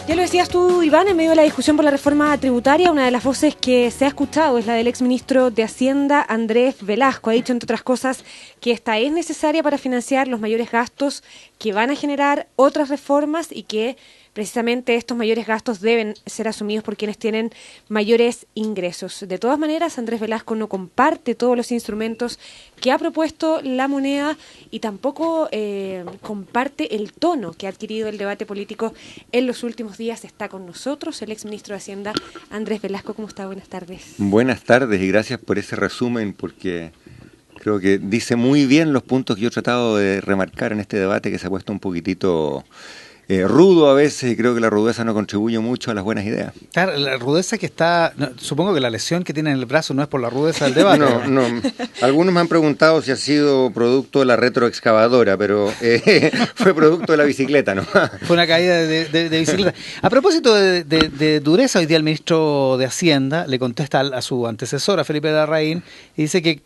Ya lo decías tú, Iván, en medio de la discusión por la reforma tributaria, una de las voces que se ha escuchado es la del exministro de Hacienda, Andrés Velasco. Ha dicho, entre otras cosas, que esta es necesaria para financiar los mayores gastos que van a generar otras reformas y que precisamente estos mayores gastos deben ser asumidos por quienes tienen mayores ingresos. De todas maneras, Andrés Velasco no comparte todos los instrumentos que ha propuesto la moneda y tampoco comparte el tono que ha adquirido el debate político en los últimos días. Está con nosotros el exministro de Hacienda, Andrés Velasco. ¿Cómo está? Buenas tardes. Buenas tardes y gracias por ese resumen, porque creo que dice muy bien los puntos que yo he tratado de remarcar en este debate, que se ha puesto un poquitito rudo a veces, y creo que la rudeza no contribuye mucho a las buenas ideas. Claro, la rudeza que está, no, supongo que la lesión que tiene en el brazo no es por la rudeza del debate. No. Algunos me han preguntado si ha sido producto de la retroexcavadora, pero fue producto de la bicicleta, ¿no? Fue una caída de bicicleta. A propósito de dureza, hoy día el ministro de Hacienda le contesta a su antecesora, Felipe Larraín, y dice que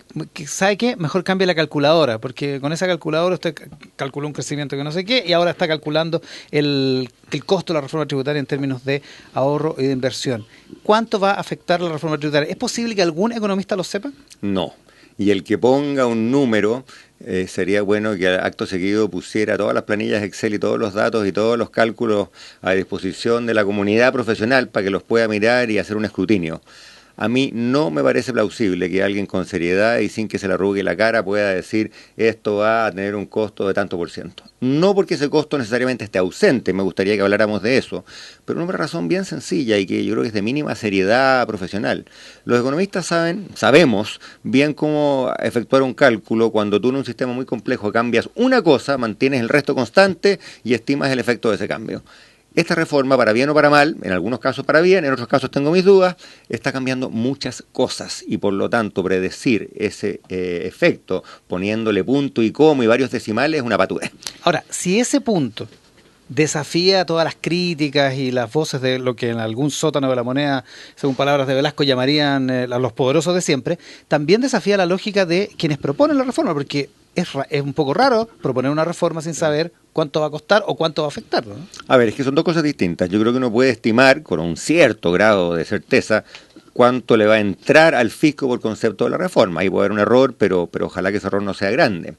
¿sabe qué? Mejor cambie la calculadora, porque con esa calculadora usted calculó un crecimiento que no sé qué, y ahora está calculando el costo de la reforma tributaria en términos de ahorro y de inversión. ¿Cuánto va a afectar la reforma tributaria? ¿Es posible que algún economista lo sepa? No. Y el que ponga un número, sería bueno que acto seguido pusiera todas las planillas Excel y todos los datos y todos los cálculos a disposición de la comunidad profesional para que los pueda mirar y hacer un escrutinio. A mí no me parece plausible que alguien con seriedad y sin que se le arrugue la cara pueda decir esto va a tener un costo de tanto por ciento. No porque ese costo necesariamente esté ausente, me gustaría que habláramos de eso, pero una razón bien sencilla y que yo creo que es de mínima seriedad profesional. Los economistas sabemos bien cómo efectuar un cálculo cuando tú en un sistema muy complejo cambias una cosa, mantienes el resto constante y estimas el efecto de ese cambio. Esta reforma, para bien o para mal, en algunos casos para bien, en otros casos tengo mis dudas, está cambiando muchas cosas y por lo tanto predecir ese efecto poniéndole punto y coma y varios decimales es una patudez. Ahora, si ese punto desafía todas las críticas y las voces de lo que en algún sótano de la moneda, según palabras de Velasco, llamarían a los poderosos de siempre, también desafía la lógica de quienes proponen la reforma, porque es un poco raro proponer una reforma sin saber cuánto va a costar o cuánto va a afectar, ¿no? A ver, es que son dos cosas distintas. Yo creo que uno puede estimar con un cierto grado de certeza cuánto le va a entrar al fisco por concepto de la reforma. Ahí puede haber un error, pero ojalá que ese error no sea grande.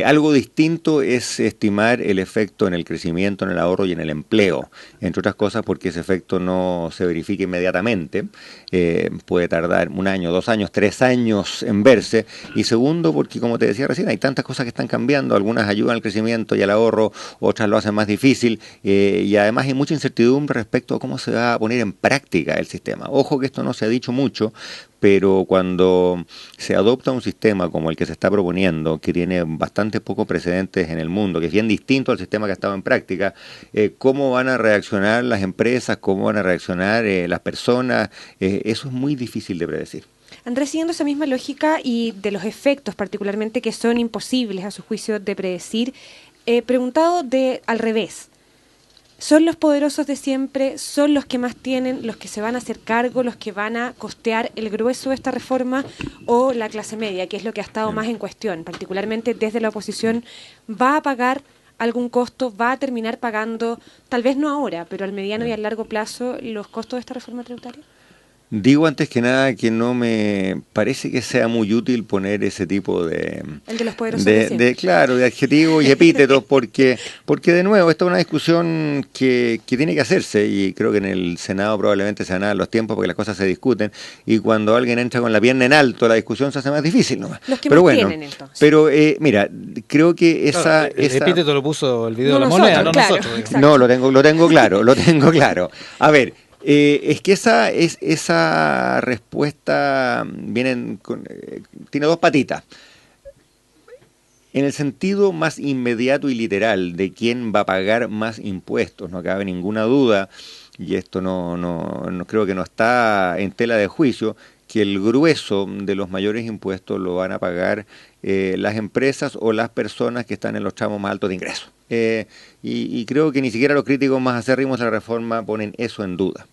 Algo distinto es estimar el efecto en el crecimiento, en el ahorro y en el empleo, entre otras cosas porque ese efecto no se verifica inmediatamente, puede tardar 1 año, 2 años, 3 años en verse, y segundo porque, como te decía recién, hay tantas cosas que están cambiando, algunas ayudan al crecimiento y al ahorro, otras lo hacen más difícil, y además hay mucha incertidumbre respecto a cómo se va a poner en práctica el sistema. Ojo que esto no se ha dicho mucho, pero cuando se adopta un sistema como el que se está proponiendo, que tiene bastante pocos precedentes en el mundo, que es bien distinto al sistema que ha estado en práctica, ¿cómo van a reaccionar las empresas? ¿Cómo van a reaccionar las personas? Eso es muy difícil de predecir. Andrés, siguiendo esa misma lógica y de los efectos particularmente que son imposibles a su juicio de predecir, preguntado al revés. ¿Son los poderosos de siempre, son los que más tienen, los que se van a hacer cargo, los que van a costear el grueso de esta reforma, o la clase media, que es lo que ha estado más en cuestión? Particularmente desde la oposición, ¿va a pagar algún costo, va a terminar pagando, tal vez no ahora, pero al mediano y al largo plazo, los costos de esta reforma tributaria? Digo antes que nada que no me parece que sea muy útil poner ese tipo de... El de los poderosos claro, de adjetivos y epítetos, porque de nuevo, esta es una discusión que tiene que hacerse, y creo que en el Senado probablemente se van a dar los tiempos porque las cosas se discuten, y cuando alguien entra con la pierna en alto, la discusión se hace más difícil nomás. Los que pero más bueno, tienen, entonces. Pero mira, creo que el epíteto lo puso el video de la moneda, no claro, nosotros. No, lo tengo claro. A ver, es que esa respuesta tiene dos patitas. En el sentido más inmediato y literal de quién va a pagar más impuestos, no cabe ninguna duda, y esto no creo que no está en tela de juicio, que el grueso de los mayores impuestos lo van a pagar las empresas o las personas que están en los tramos más altos de ingresos. Y creo que ni siquiera los críticos más acérrimos de la reforma ponen eso en duda.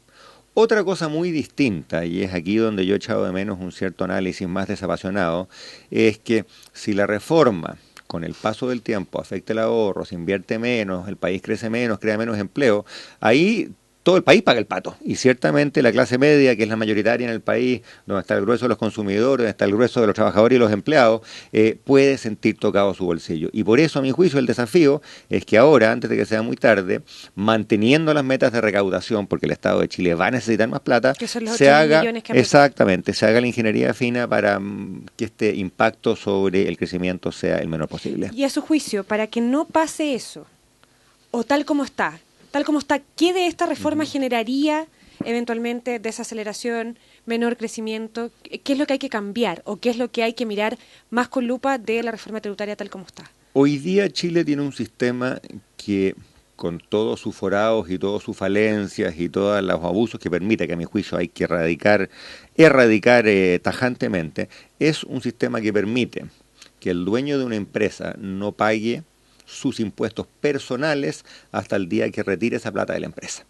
Otra cosa muy distinta, y es aquí donde yo he echado de menos un cierto análisis más desapasionado, es que si la reforma con el paso del tiempo afecta el ahorro, se invierte menos, el país crece menos, crea menos empleo, ahí todo el país paga el pato. Y ciertamente la clase media, que es la mayoritaria en el país, donde está el grueso de los consumidores, donde está el grueso de los trabajadores y los empleados, puede sentir tocado su bolsillo. Y por eso, a mi juicio, el desafío es que ahora, antes de que sea muy tarde, manteniendo las metas de recaudación, porque el Estado de Chile va a necesitar más plata, Que son los se 8.000 haga, millones que exactamente, se haga la ingeniería fina para que este impacto sobre el crecimiento sea el menor posible. Y a su juicio, para que no pase eso, o tal como está, ¿qué de esta reforma generaría eventualmente desaceleración, menor crecimiento? ¿Qué es lo que hay que cambiar o qué es lo que hay que mirar más con lupa de la reforma tributaria tal como está? Hoy día Chile tiene un sistema que, con todos sus forados y todas sus falencias y todos los abusos que permite, que a mi juicio hay que erradicar tajantemente, es un sistema que permite que el dueño de una empresa no pague sus impuestos personales hasta el día que retire esa plata de la empresa.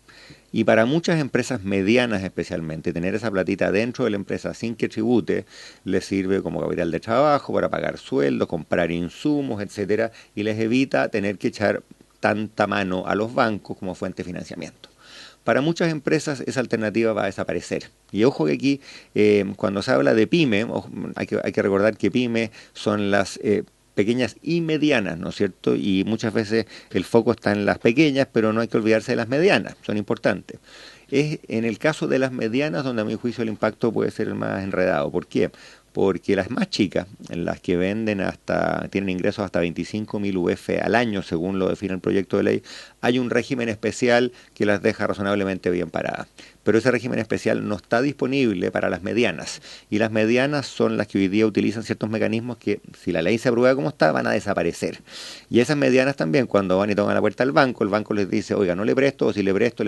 Y para muchas empresas medianas especialmente, tener esa platita dentro de la empresa sin que tribute, les sirve como capital de trabajo para pagar sueldos, comprar insumos, etcétera, y les evita tener que echar tanta mano a los bancos como fuente de financiamiento. Para muchas empresas esa alternativa va a desaparecer. Y ojo que aquí, cuando se habla de pyme, hay que recordar que pyme son las pequeñas y medianas, ¿no es cierto? Y muchas veces el foco está en las pequeñas, pero no hay que olvidarse de las medianas, son importantes. Es en el caso de las medianas donde a mi juicio el impacto puede ser el más enredado. ¿Por qué? Porque las más chicas, en las que tienen ingresos hasta 25.000 UF al año, según lo define el proyecto de ley, hay un régimen especial que las deja razonablemente bien paradas. Pero ese régimen especial no está disponible para las medianas. Y las medianas son las que hoy día utilizan ciertos mecanismos que, si la ley se aprueba como está, van a desaparecer. Y esas medianas también, cuando van y tocan la puerta al banco, el banco les dice, oiga, no le presto, o si le presto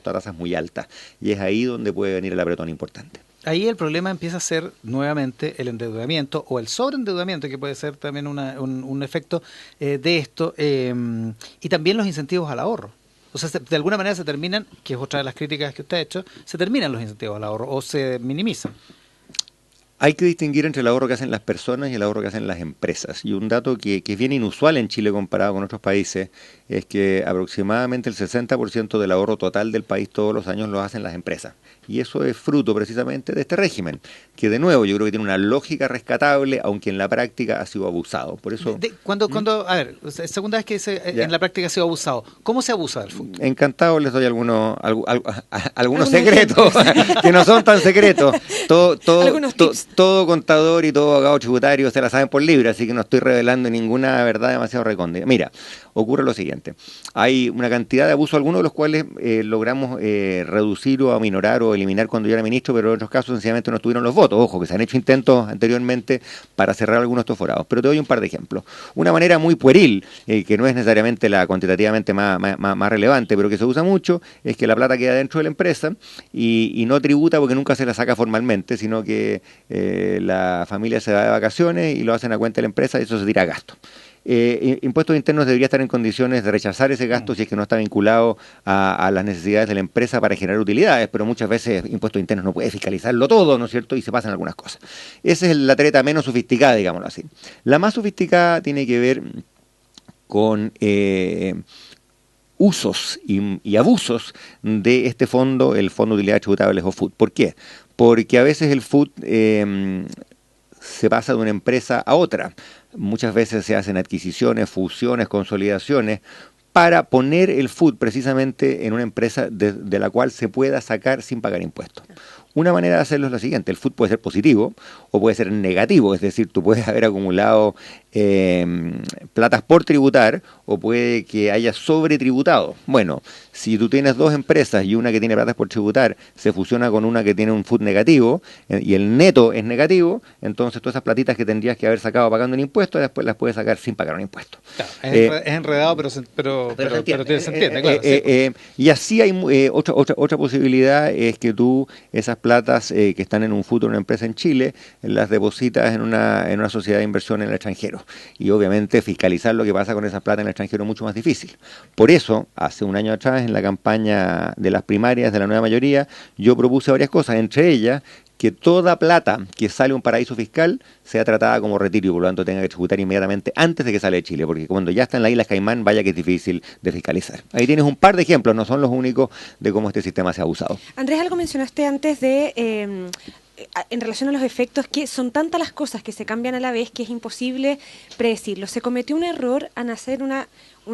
a tasas muy altas. Y es ahí donde puede venir el apretón importante. Ahí el problema empieza a ser nuevamente el endeudamiento o el sobreendeudamiento, que puede ser también un efecto de esto, y también los incentivos al ahorro. O sea, de alguna manera se terminan, que es otra de las críticas que usted ha hecho, se terminan los incentivos al ahorro o se minimizan. Hay que distinguir entre el ahorro que hacen las personas y el ahorro que hacen las empresas. Y un dato que es bien inusual en Chile comparado con otros países es que aproximadamente el 60% del ahorro total del país todos los años lo hacen las empresas. Y eso es fruto precisamente de este régimen, que de nuevo yo creo que tiene una lógica rescatable, aunque en la práctica ha sido abusado. Por eso, a ver, segunda vez que en la práctica ha sido abusado. ¿Cómo se abusa del fútbol? Encantado, les doy algunos secretos, que no son tan secretos. Todo contador y todo abogado tributario se la saben por libre, así que no estoy revelando ninguna verdad demasiado recóndita. Mira, ocurre lo siguiente. Hay una cantidad de abusos, algunos de los cuales logramos reducir o aminorar o eliminar cuando yo era ministro, pero en otros casos sencillamente no estuvieron los votos. Ojo, que se han hecho intentos anteriormente para cerrar algunos de estos forados. Pero te doy un par de ejemplos. Una manera muy pueril, que no es necesariamente la cuantitativamente más relevante, pero que se usa mucho, es que la plata queda dentro de la empresa y no tributa porque nunca se la saca formalmente, sino que la familia se va de vacaciones y lo hacen a cuenta de la empresa y eso se tira a gasto. Impuestos Internos debería estar en condiciones de rechazar ese gasto si es que no está vinculado a las necesidades de la empresa para generar utilidades, pero muchas veces Impuestos Internos no puede fiscalizarlo todo, ¿no es cierto? Y se pasan algunas cosas. Esa es la treta menos sofisticada, digámoslo así. La más sofisticada tiene que ver con usos y abusos de este fondo, el Fondo de Utilidades Tributables o FUT. ¿Por qué? Porque a veces el FUT se pasa de una empresa a otra. Muchas veces se hacen adquisiciones, fusiones, consolidaciones para poner el FUT precisamente en una empresa de la cual se pueda sacar sin pagar impuestos. Una manera de hacerlo es la siguiente: el FUT puede ser positivo o puede ser negativo, es decir, tú puedes haber acumulado platas por tributar o puede que haya sobretributado. Bueno, si tú tienes dos empresas y una que tiene platas por tributar se fusiona con una que tiene un FUT negativo y el neto es negativo, entonces todas esas platitas que tendrías que haber sacado pagando un impuesto después las puedes sacar sin pagar un impuesto. Claro, es enredado, pero se entiende, claro. Y así hay otra posibilidad, es que tú esas platas que están en un FUT o en una empresa en Chile las depositas en una sociedad de inversión en el extranjero. Y obviamente fiscalizar lo que pasa con esas plata en el extranjero es mucho más difícil. Por eso, hace un año atrás, en la campaña de las primarias de la nueva mayoría, yo propuse varias cosas, entre ellas que toda plata que sale a un paraíso fiscal sea tratada como retiro y por lo tanto tenga que tributar inmediatamente antes de que sale de Chile, porque cuando ya está en las Islas Caimán, vaya que es difícil de fiscalizar. Ahí tienes un par de ejemplos, no son los únicos de cómo este sistema se ha usado. Andrés, algo mencionaste antes de... en relación a los efectos, que son tantas las cosas que se cambian a la vez que es imposible predecirlo. Se cometió un error al hacer una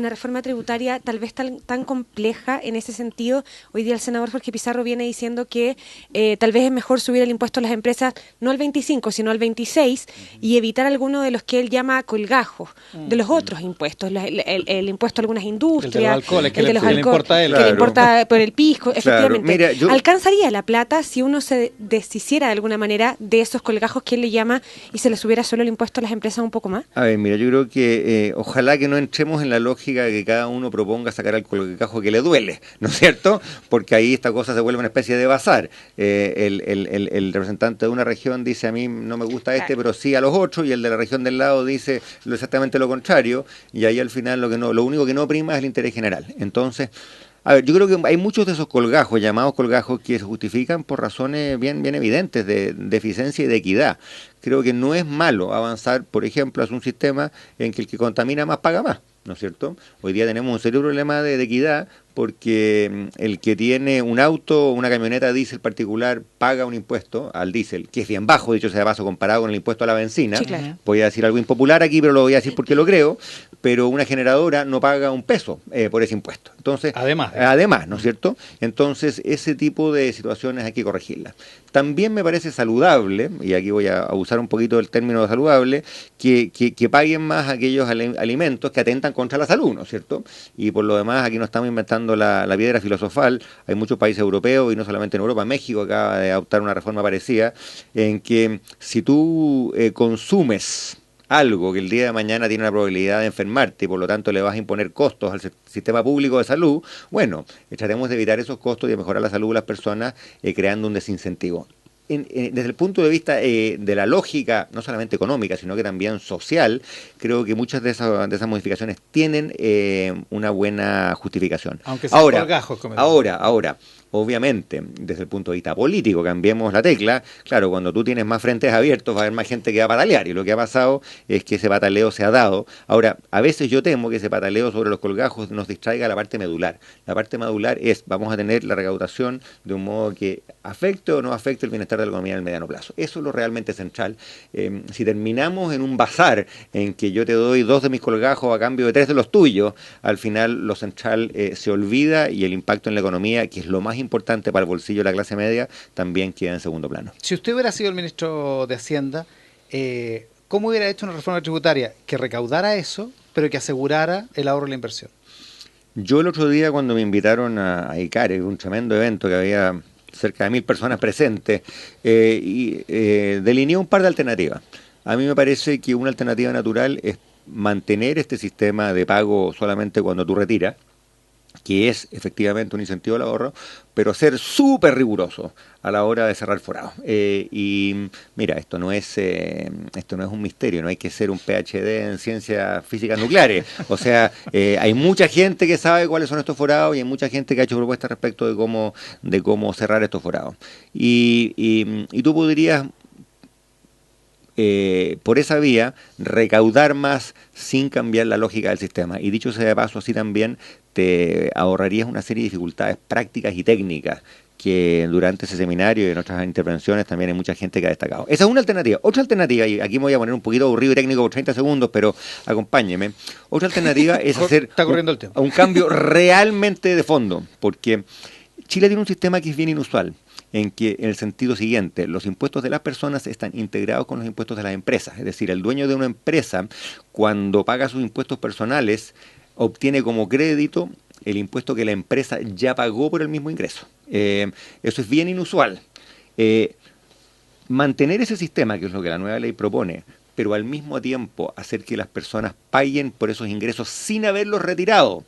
reforma tributaria tal vez tan compleja en ese sentido. Hoy día el senador Jorge Pizarro viene diciendo que tal vez es mejor subir el impuesto a las empresas no al 25, sino al 26 y evitar alguno de los que él llama colgajos, de los otros impuestos, el impuesto a algunas industrias, el de los alcoholes, que le importa a él. Que le importa por el pisco, efectivamente. Claro, mira, ¿Alcanzaría la plata si uno se deshiciera de alguna manera de esos colgajos que él le llama y se le subiera solo el impuesto a las empresas un poco más? A ver, mira, yo creo que ojalá que no entremos en la lógica de que cada uno proponga sacar al colgajo que le duele, ¿no es cierto? Porque ahí esta cosa se vuelve una especie de bazar. El representante de una región dice a mí no me gusta pero sí a los otros, y el de la región del lado dice exactamente lo contrario, y ahí al final lo único que no prima es el interés general. Entonces, a ver, yo creo que hay muchos de esos colgajos, llamados colgajos, que se justifican por razones bien evidentes de eficiencia y de equidad. Creo que no es malo avanzar, por ejemplo, hacia un sistema en que el que contamina más paga más, ¿no es cierto? Hoy día tenemos un serio problema de equidad porque el que tiene un auto o una camioneta diésel particular paga un impuesto al diésel, que es bien bajo, dicho sea de paso, comparado con el impuesto a la benzina. Sí, claro. Voy a decir algo impopular aquí, pero lo voy a decir porque lo creo, pero una generadora no paga un peso por ese impuesto. Entonces, además, ¿no es cierto? Entonces, ese tipo de situaciones hay que corregirlas. También me parece saludable, y aquí voy a usar un poquito el término saludable, que paguen más aquellos alimentos que atentan contra la salud, ¿no es cierto? Y por lo demás, aquí no estamos inventando la piedra filosofal. Hay muchos países europeos, y no solamente en Europa, México acaba de adoptar una reforma parecida, en que si tú consumes algo que el día de mañana tiene una probabilidad de enfermarte y por lo tanto le vas a imponer costos al sistema público de salud, bueno, trataremos de evitar esos costos y de mejorar la salud de las personas creando un desincentivo. Desde el punto de vista de la lógica, no solamente económica, sino que también social, creo que muchas de esas modificaciones tienen una buena justificación. Aunque sea colgajos, ahora, obviamente, desde el punto de vista político, cambiemos la tecla. Claro, cuando tú tienes más frentes abiertos va a haber más gente que va a patalear, y lo que ha pasado es que ese pataleo se ha dado. Ahora, a veces yo temo que ese pataleo sobre los colgajos nos distraiga la parte medular. La parte medular es, vamos a tener la recaudación de un modo que afecte o no afecte el bienestar de la economía en el mediano plazo. Eso es lo realmente central. Si terminamos en un bazar en que yo te doy 2 de mis colgajos a cambio de 3 de los tuyos, al final lo central se olvida, y el impacto en la economía, que es lo más importante para el bolsillo de la clase media, también queda en segundo plano. Si usted hubiera sido el ministro de Hacienda, ¿cómo hubiera hecho una reforma tributaria que recaudara eso, pero que asegurara el ahorro y la inversión? Yo el otro día, cuando me invitaron a ICARE, un tremendo evento que había cerca de 1000 personas presentes, delineé un par de alternativas. A mí me parece que una alternativa natural es mantener este sistema de pago solamente cuando tú retiras, que es efectivamente un incentivo al ahorro, pero ser súper riguroso a la hora de cerrar forado. Y mira, esto no es un misterio, no hay que ser un PhD en ciencias físicas nucleares. O sea, hay mucha gente que sabe cuáles son estos forados, y hay mucha gente que ha hecho propuestas respecto de cómo cerrar estos forados. Y tú podrías por esa vía recaudar más sin cambiar la lógica del sistema, y dicho sea de paso, así también te ahorrarías una serie de dificultades prácticas y técnicas que durante ese seminario y en otras intervenciones también hay mucha gente que ha destacado. Esa es una alternativa. Otra alternativa, y aquí me voy a poner un poquito aburrido y técnico por 30 segundos, pero acompáñeme. Otra alternativa es hacer un cambio realmente de fondo, porque Chile tiene un sistema que es bien inusual, en el sentido siguiente: los impuestos de las personas están integrados con los impuestos de las empresas. Es decir, el dueño de una empresa, cuando paga sus impuestos personales, obtiene como crédito el impuesto que la empresa ya pagó por el mismo ingreso. Eso es bien inusual. Mantener ese sistema, que es lo que la nueva ley propone, pero al mismo tiempo hacer que las personas paguen por esos ingresos sin haberlos retirado,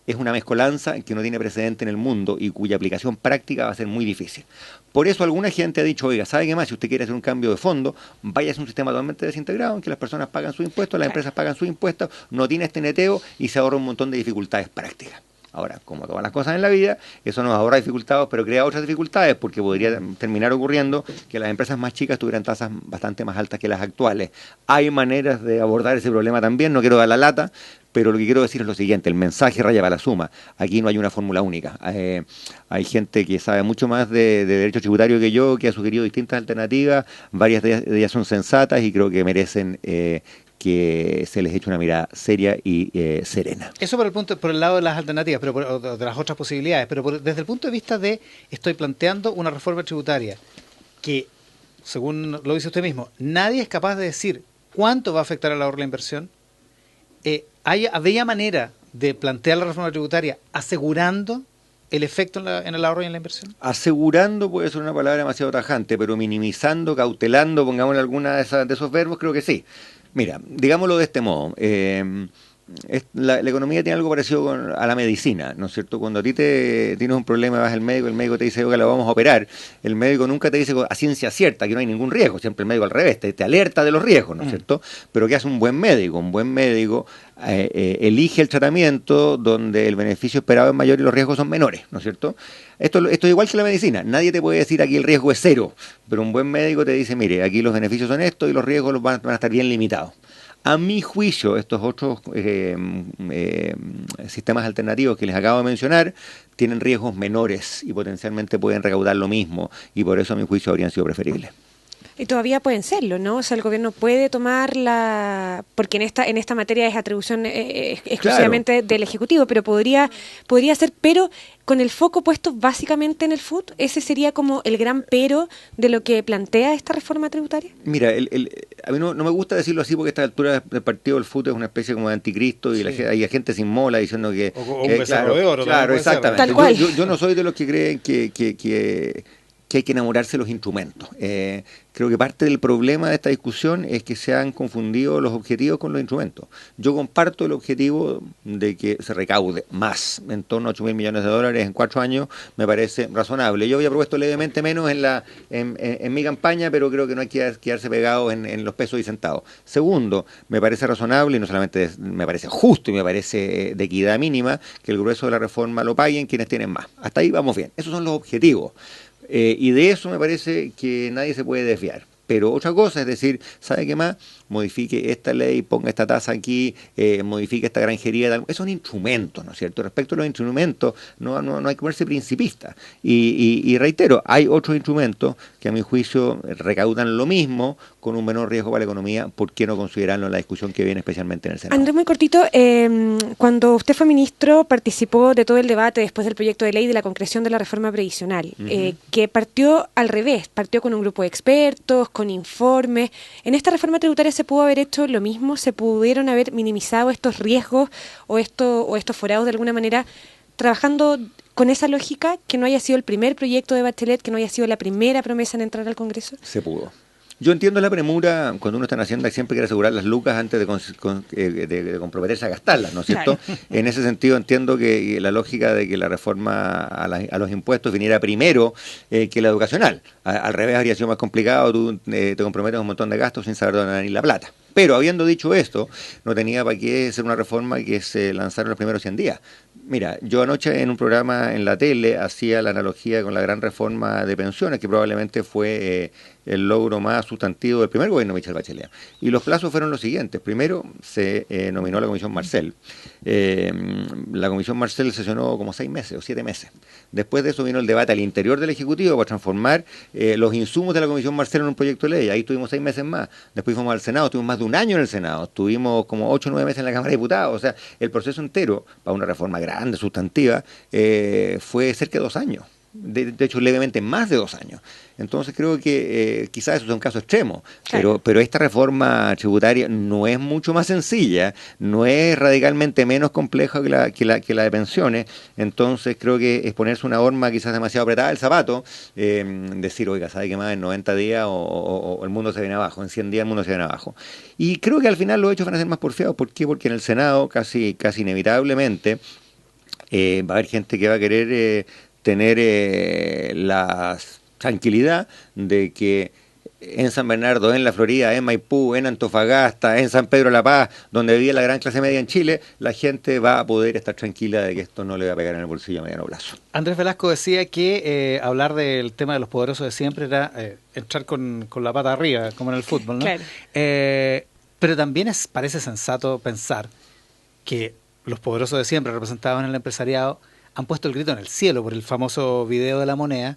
es una mezcolanza que no tiene precedente en el mundo y cuya aplicación práctica va a ser muy difícil. Por eso alguna gente ha dicho: oiga, ¿sabe qué más? Si usted quiere hacer un cambio de fondo, vaya a un sistema totalmente desintegrado en que las personas pagan sus impuestos, las empresas pagan sus impuestos, no tiene este neteo y se ahorra un montón de dificultades prácticas. Ahora, como todas las cosas en la vida, eso nos ahorra dificultades, pero crea otras dificultades, porque podría terminar ocurriendo que las empresas más chicas tuvieran tasas bastante más altas que las actuales. Hay maneras de abordar ese problema también, no quiero dar la lata, pero lo que quiero decir es lo siguiente, el mensaje raya para la suma. Aquí no hay una fórmula única. Hay gente que sabe mucho más de derecho tributario que yo, que ha sugerido distintas alternativas, varias de ellas son sensatas y creo que merecen que se les eche una mirada seria y serena. Eso por el lado de las alternativas, pero o de las otras posibilidades, pero desde el punto de vista de estoy planteando una reforma tributaria que, según lo dice usted mismo, nadie es capaz de decir cuánto va a afectar al ahorro y la inversión. ¿Había manera de plantear la reforma tributaria asegurando el efecto en el ahorro y en la inversión? Asegurando puede ser una palabra demasiado tajante, pero minimizando, cautelando, pongámosle alguna de esos verbos, creo que sí. Mira, digámoslo de este modo. La economía tiene algo parecido a la medicina, ¿no es cierto? Cuando a ti tienes un problema, vas al médico, el médico te dice, oiga, lo vamos a operar. El médico nunca te dice a ciencia cierta que no hay ningún riesgo, siempre el médico al revés, te alerta de los riesgos, ¿no es cierto? Pero ¿qué hace un buen médico? Un buen médico elige el tratamiento donde el beneficio esperado es mayor y los riesgos son menores, ¿no es cierto? Esto es igual que la medicina, nadie te puede decir aquí el riesgo es cero, pero un buen médico te dice, mire, aquí los beneficios son estos y los riesgos van a estar bien limitados. A mi juicio, estos otros sistemas alternativos que les acabo de mencionar tienen riesgos menores y potencialmente pueden recaudar lo mismo, y por eso a mi juicio habrían sido preferibles. Y todavía pueden serlo, ¿no? O sea, el gobierno puede tomar porque en esta materia es atribución exclusivamente del Ejecutivo, pero podría ser, pero con el foco puesto básicamente en el FUT. ¿Ese sería como el gran pero de lo que plantea esta reforma tributaria? Mira, a mí no me gusta decirlo así porque a esta altura del partido del FUT es una especie como de anticristo y sí. Hay gente sin mola diciendo que... O un becerro de oro. Claro, exactamente. Tal cual. Yo no soy de los que creen que hay que enamorarse de los instrumentos. Creo que parte del problema de esta discusión es que se han confundido los objetivos con los instrumentos. Yo comparto el objetivo de que se recaude más, en torno a $8.000 millones en 4 años, me parece razonable. Yo había propuesto levemente menos en mi campaña, pero creo que no hay que quedarse pegados en los pesos y centavos. Segundo, me parece razonable, y no solamente me parece justo y me parece de equidad mínima, que el grueso de la reforma lo paguen quienes tienen más. Hasta ahí vamos bien. Esos son los objetivos. Y de eso me parece que nadie se puede desviar. Pero otra cosa es decir, ¿sabe qué más? Modifique esta ley, ponga esta tasa aquí, modifique esta granjería. Esos son instrumentos, ¿no es cierto? Respecto a los instrumentos, no hay que ponerse principista. Y reitero, hay otros instrumentos que a mi juicio recaudan lo mismo con un menor riesgo para la economía. ¿Por qué no considerarlo en la discusión que viene especialmente en el Senado? Andrés, muy cortito, cuando usted fue ministro, participó de todo el debate después del proyecto de ley de la concreción de la reforma previsional, que partió al revés, partió con un grupo de expertos, con informes. En esta reforma tributaria se pudo haber hecho lo mismo, se pudieron haber minimizado estos riesgos o estos forados de alguna manera, trabajando con esa lógica, que no haya sido el primer proyecto de Bachelet, que no haya sido la primera promesa en entrar al Congreso. Se pudo. Yo entiendo la premura cuando uno está en Hacienda, siempre quiere asegurar las lucas antes de comprometerse a gastarlas, ¿no es cierto? Claro. En ese sentido entiendo que la lógica de que la reforma a los impuestos viniera primero que la educacional. Al revés habría sido más complicado, tú te comprometes a un montón de gastos sin saber dónde venir la plata. Pero habiendo dicho esto, no tenía para qué ser una reforma que se lanzara en los primeros 100 días. Mira, yo anoche en un programa en la tele hacía la analogía con la gran reforma de pensiones, que probablemente fue el logro más sustantivo del primer gobierno de Michelle Bachelet. Y los plazos fueron los siguientes. Primero se nominó la Comisión Marcel. La Comisión Marcel sesionó como 6 meses o 7 meses. Después de eso vino el debate al interior del Ejecutivo para transformar los insumos de la Comisión Marcel en un proyecto de ley. Ahí tuvimos 6 meses más. Después fuimos al Senado, tuvimos más de un año en el Senado. Tuvimos como 8 o 9 meses en la Cámara de Diputados. O sea, el proceso entero para una reforma grande, sustantiva, fue cerca de 2 años. De hecho, levemente más de 2 años. Entonces creo que quizás eso es un caso extremo, claro. pero esta reforma tributaria no es mucho más sencilla, no es radicalmente menos compleja que la de pensiones. Entonces creo que es ponerse una horma quizás demasiado apretada del zapato, decir, oiga, ¿sabe qué más? En 90 días o el mundo se viene abajo, en 100 días el mundo se viene abajo. Y creo que al final los hechos van a ser más porfiados. ¿Por qué? Porque en el Senado casi inevitablemente va a haber gente que va a querer tener la tranquilidad de que en San Bernardo, en la Florida, en Maipú, en Antofagasta, en San Pedro de la Paz, donde vivía la gran clase media en Chile, la gente va a poder estar tranquila de que esto no le va a pegar en el bolsillo a mediano plazo. Andrés Velasco decía que hablar del tema de los poderosos de siempre era entrar con la pata arriba, como en el fútbol, ¿no? Claro. Pero también parece sensato pensar que los poderosos de siempre, representados en el empresariado, han puesto el grito en el cielo por el famoso video de la moneda,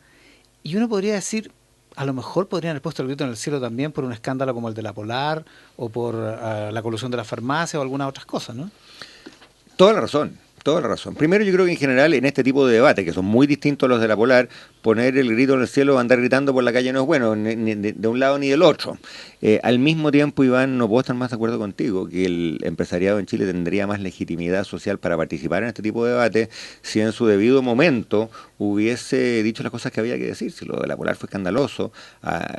y uno podría decir, a lo mejor podrían haber puesto el grito en el cielo también por un escándalo como el de la Polar, o por la colusión de la farmacia, o algunas otras cosas, ¿no? Toda la razón. Toda la razón. Primero, yo creo que en general en este tipo de debate, que son muy distintos a los de la Polar, poner el grito en el cielo o andar gritando por la calle no es bueno, ni de un lado ni del otro. Al mismo tiempo, Iván, no puedo estar más de acuerdo contigo, que el empresariado en Chile tendría más legitimidad social para participar en este tipo de debate si en su debido momento hubiese dicho las cosas que había que decir. Si lo de la Polar fue escandaloso,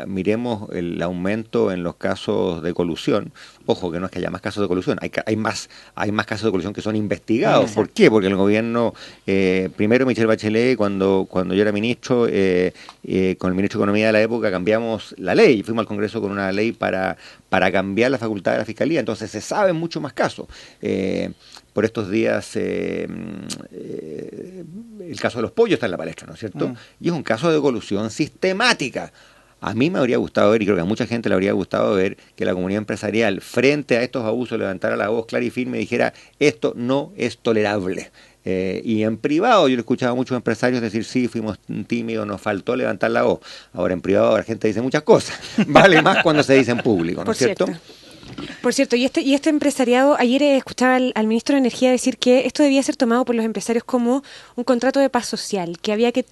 miremos el aumento en los casos de colusión. Ojo, que no es que haya más casos de colusión, hay más casos de colusión que son investigados. ¿Por qué? Porque el gobierno, primero Michelle Bachelet, cuando yo era ministro, con el ministro de Economía de la época, cambiamos la ley, fuimos al Congreso con una ley para cambiar la facultad de la Fiscalía, entonces se saben mucho más casos. Por estos días el caso de los pollos está en la palestra, ¿no es cierto? Y es un caso de colusión sistemática. A mí me habría gustado ver, y creo que a mucha gente le habría gustado ver, que la comunidad empresarial, frente a estos abusos, levantara la voz clara y firme y dijera, esto no es tolerable. Y en privado yo le escuchaba a muchos empresarios decir, sí, fuimos tímidos, nos faltó levantar la voz. Ahora en privado la gente dice muchas cosas. Vale más cuando se dice en público, ¿no es cierto? Por cierto, y este empresariado, ayer escuchaba al ministro de Energía decir que esto debía ser tomado por los empresarios como un contrato de paz social, que había que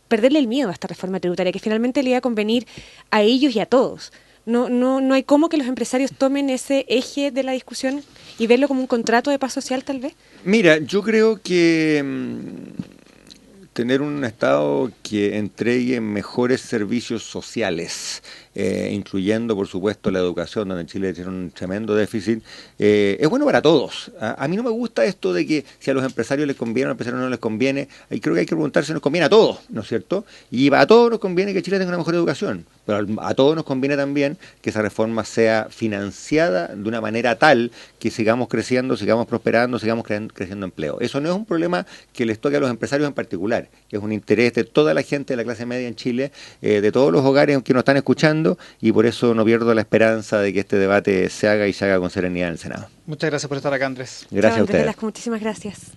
perderle el miedo a esta reforma tributaria, que finalmente le iba a convenir a ellos y a todos. No hay cómo que los empresarios tomen ese eje de la discusión y verlo como un contrato de paz social, tal vez. Mira, yo creo que tener un Estado que entregue mejores servicios sociales, incluyendo, por supuesto, la educación, donde Chile tiene un tremendo déficit, es bueno para todos. A mí no me gusta esto de que si a los empresarios les conviene, a los empresarios no les conviene. Ahí creo que hay que preguntarse si nos conviene a todos, ¿no es cierto? Y a todos nos conviene que Chile tenga una mejor educación, pero a todos nos conviene también que esa reforma sea financiada de una manera tal que sigamos creciendo, sigamos prosperando, sigamos creciendo empleo. Eso no es un problema que les toque a los empresarios en particular, es un interés de toda la gente de la clase media en Chile, de todos los hogares que nos están escuchando, y por eso no pierdo la esperanza de que este debate se haga y se haga con serenidad en el Senado. Muchas gracias por estar acá, Andrés. Gracias a ustedes. Velasco, muchísimas gracias.